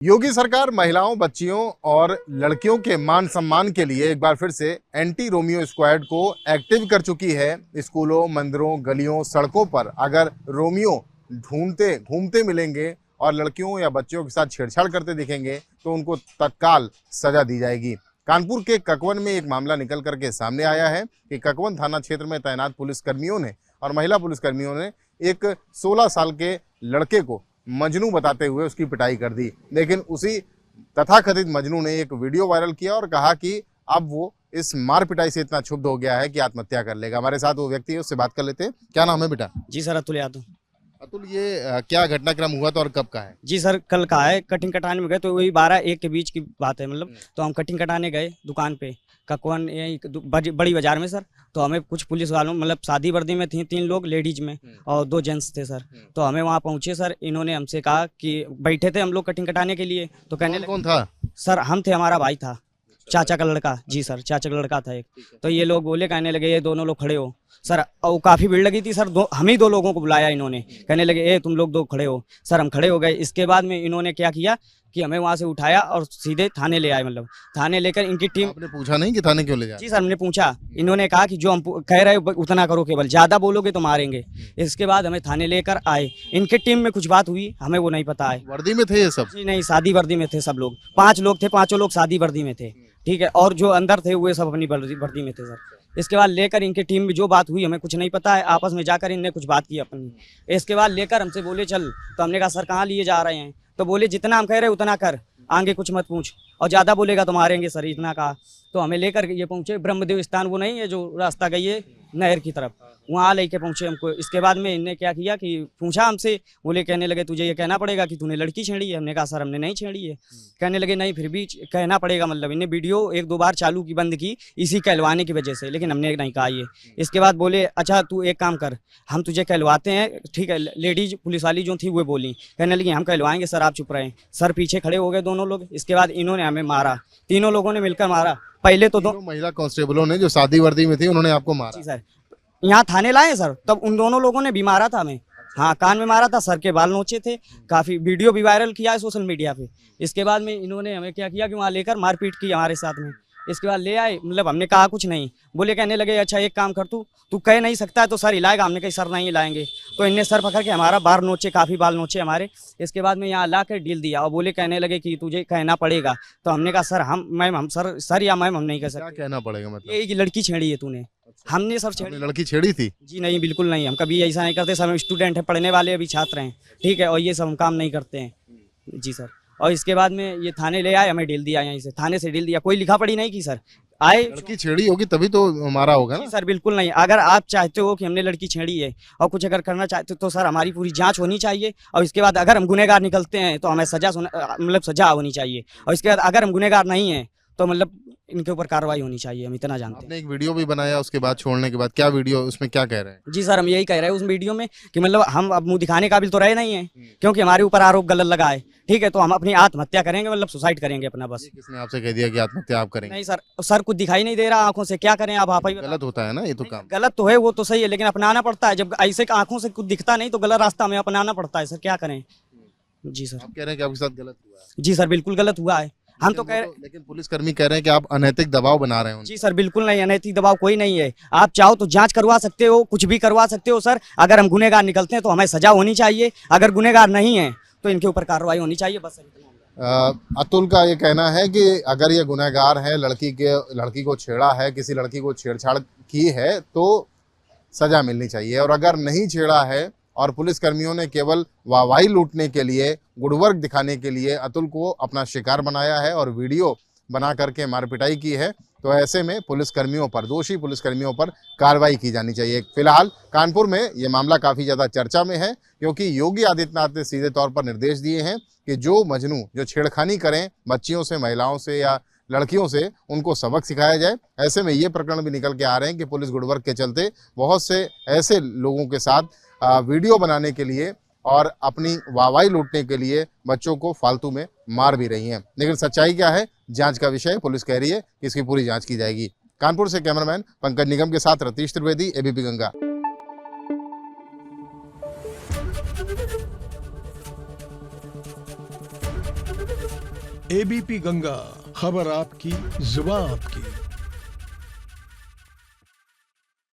योगी सरकार महिलाओं, बच्चियों और लड़कियों के मान सम्मान के लिए एक बार फिर से एंटी रोमियो स्क्वाड को एक्टिव कर चुकी है। स्कूलों, मंदिरों, गलियों, सड़कों पर अगर रोमियो ढूंढते घूमते मिलेंगे और लड़कियों या बच्चियों के साथ छेड़छाड़ करते दिखेंगे तो उनको तत्काल सजा दी जाएगी। कानपुर के ककवन में एक मामला निकल करके सामने आया है कि ककवन थाना क्षेत्र में तैनात पुलिसकर्मियों ने और महिला पुलिसकर्मियों ने एक 16 साल के लड़के को मजनू बताते हुए उसकी पिटाई कर दी। लेकिन उसी तथाकथित मजनू ने एक वीडियो वायरल किया और कहा कि अब वो इस मार पिटाई से इतना क्षुब्ध हो गया है कि आत्महत्या कर लेगा। हमारे साथ वो व्यक्ति है, उससे बात कर लेते हैं। क्या नाम है बेटा? जी सर, अतुल यादव। अतुल, ये क्या घटनाक्रम हुआ था और कब का है? जी सर, कल का है। कटिंग कटाने में गए तो वही 12-1 के बीच की बात है। मतलब तो हम कटिंग कटाने गए दुकान पे ककवन यही बड़ी बाजार में सर। तो हमें कुछ पुलिस वालों मतलब शादी वर्दी में थी 3 लोग लेडीज में और 2 जेंट्स थे सर। तो हमें वहाँ पहुँचे सर, इन्होंने हमसे कहा कि बैठे थे हम लोग कटिंग कटाने के लिए। तो कहने लगे कौन था सर? हम थे, हमारा भाई था, चाचा का लड़का। जी सर, चाचा का लड़का था एक। तो ये लोग बोले, कहने लगे ये दोनों लोग खड़े हो सर। और काफ़ी भीड़ लगी थी सर। हम ही 2 लोगों को बुलाया इन्होंने। कहने लगे ए तुम लोग 2 खड़े हो सर। हम खड़े हो गए। इसके बाद में इन्होंने क्या किया कि हमें वहाँ से उठाया और सीधे थाने ले आए। मतलब थाने लेकर इनकी टीम। आपने पूछा नहीं कि थाने क्यों ले जाए? जी सर, हमने पूछा। इन्होंने कहा कि जो हम कह रहे हो उतना करो, केवल ज़्यादा बोलोगे तो मारेंगे। इसके बाद हमें थाने लेकर आए। इनके टीम में कुछ बात हुई, हमें वो नहीं पता है। वर्दी में थे ये सब? जी नहीं, शादी वर्दी में थे सब लोग। 5 लोग थे, 5 लोग शादी वर्दी में थे, ठीक है। और जो अंदर थे वो सब अपनी वर्दी में थे सर। इसके बाद लेकर इनकी टीम में जो बात हुई हमें कुछ नहीं पता है। आपस में जाकर इनने कुछ बात की अपनी। इसके बाद लेकर हमसे बोले चल। तो हमने कहा सर कहाँ लिए जा रहे हैं? तो बोले जितना हम कह रहे उतना कर, आगे कुछ मत पूछ, और ज़्यादा बोलेगा तो मारेंगे सर, इतना कहा। तो हमें लेकर ये पहुँचे ब्रह्मदेव स्थान, वो नहीं है जो रास्ता गई है नहर की तरफ, वहाँ लेके पहुँचे हमको। इसके बाद में इनने क्या किया कि पूछा हमसे, बोले कहने लगे तुझे ये कहना पड़ेगा कि तूने लड़की छेड़ी है। हमने कहा सर हमने नहीं छेड़ी है। कहने लगे नहीं फिर भी कहना पड़ेगा। मतलब इन्हें वीडियो 1-2 बार चालू की, बंद की इसी कहलवाने की वजह से, लेकिन हमने नहीं कहा ये। इसके बाद बोले अच्छा तू एक काम कर, हम तुझे कहलवाते हैं, ठीक है। लेडीज पुलिस वाली जो थी वो बोली, कहने लगी हम कहलवाएंगे सर, आप चुप रहें। सर पीछे खड़े हो गए दोनों लोग। इसके बाद इन्होंने हमें मारा, तीनों लोगों ने मिलकर मारा। पहले तो 2 महिला कांस्टेबलों ने जो शादी वर्दी में थी उन्होंने आपको मारा? जी सर, यहाँ थाने लाए सर, तब उन दोनों लोगों ने भी मारा था हमें। हाँ, कान में मारा था, सर के बाल नोचे थे। काफ़ी वीडियो भी वायरल किया है सोशल मीडिया पे। इसके बाद में इन्होंने हमें क्या किया कि वहाँ लेकर मारपीट की हमारे साथ में। इसके बाद ले आए, मतलब हमने कहा कुछ नहीं। बोले कहने लगे अच्छा एक काम कर, तू कह नहीं सकता है तो सर हिलाएगा। हमने कहा सर नहीं हिलाएंगे। तो इनने सर पकड़ के हमारा बाल नोचे, काफ़ी बाल नोचे हमारे। इसके बाद में यहाँ ला कर डील दिया और बोले कहने लगे कि तुझे कहना पड़ेगा। तो हमने कहा सर हम सर या मैम हम नहीं कह सकते। क्या कहना पड़ेगा मतलब? ये लड़की छेड़ी है तूने। हमने सर छेड़ी? लड़की छेड़ी थी? जी नहीं, बिल्कुल नहीं, हम कभी ऐसा नहीं करते सर। हम स्टूडेंट हैं, पढ़ने वाले अभी छात्र हैं, ठीक है, और ये सब हम काम नहीं करते हैं। जी सर। और इसके बाद में ये थाने ले आए, हमें डील दिया, यहीं से थाने से डील दिया। कोई लिखा पढ़ी नहीं की सर। आए, लड़की छेड़ी होगी तभी तो मारा होगा ना? सर बिल्कुल नहीं। अगर आप चाहते हो कि हमने लड़की छेड़ी है और कुछ अगर करना चाहते हो तो सर हमारी पूरी जांच होनी चाहिए। और इसके बाद अगर हम गुनहगार निकलते हैं तो हमें सजा होनी चाहिए। और इसके बाद अगर हम गुनहगार नहीं हैं तो मतलब इनके ऊपर कार्रवाई होनी चाहिए। हम इतना जानते हैं। आपने एक वीडियो भी बनाया उसके बाद, छोड़ने के बाद क्या वीडियो, उसमें क्या कह रहे हैं? जी सर, हम यही कह रहे हैं उस वीडियो में कि मतलब हम अब मुंह दिखाने काबिल तो रहे नहीं हैं, क्योंकि हमारे ऊपर आरोप गलत लगा है, ठीक है। तो हम अपनी आत्महत्या करेंगे, मतलब सुसाइड करेंगे अपना, बस। किसने आपसे कह दिया कि आत्महत्या आप करेंगे? नहीं सर कुछ दिखाई नहीं दे रहा आंखों से, क्या करें आप ही गलत होता है ना ये तो काम? गलत तो है, वो तो सही है, लेकिन अपनाना पड़ता है। जब ऐसे आंखों से कुछ दिखता नहीं तो गलत रास्ता हमें अपनाना पड़ता है सर, क्या करें। जी सर। आप कह रहे हैं कि आपके साथ गलत हुआ है? जी सर, बिल्कुल गलत हुआ है। हम तो कह रहे, लेकिन पुलिसकर्मी कह रहे हैं कि आप अनैतिक दबाव बना रहे हैं। जी सर बिल्कुल नहीं, अनैतिक दबाव कोई नहीं है। आप चाहो तो जांच करवा सकते हो, कुछ भी करवा सकते हो सर। अगर हम गुनहगार निकलते हैं तो हमें सजा होनी चाहिए, अगर गुनहगार नहीं है तो इनके ऊपर कार्रवाई होनी चाहिए, बस। अतुल का ये कहना है कि अगर ये गुनहगार है, लड़की को छेड़ा है, किसी लड़की को छेड़छाड़ की है तो सजा मिलनी चाहिए। और अगर नहीं छेड़ा है और पुलिसकर्मियों ने केवल वाहवाही लूटने के लिए, गुडवर्क दिखाने के लिए अतुल को अपना शिकार बनाया है और वीडियो बना करके मारपिटाई की है, तो ऐसे में पुलिसकर्मियों पर, दोषी पुलिसकर्मियों पर कार्रवाई की जानी चाहिए। फिलहाल कानपुर में ये मामला काफ़ी ज़्यादा चर्चा में है, क्योंकि योगी आदित्यनाथ ने सीधे तौर पर निर्देश दिए हैं कि जो मजनू जो छेड़खानी करें बच्चियों से, महिलाओं से या लड़कियों से, उनको सबक सिखाया जाए। ऐसे में ये प्रकरण भी निकल के आ रहे हैं कि पुलिस गुडवर्क के चलते बहुत से ऐसे लोगों के साथ वीडियो बनाने के लिए और अपनी वाहवाही लूटने के लिए बच्चों को फालतू में मार भी रही हैं। लेकिन सच्चाई क्या है, जांच का विषय। पुलिस कह रही है कि इसकी पूरी जांच की जाएगी। कानपुर से कैमरामैन पंकज निगम के साथ Ratheesh Trivedi, ABP Ganga. Thank you. ABP Ganga, खबर आपकी, जुबान आपकी।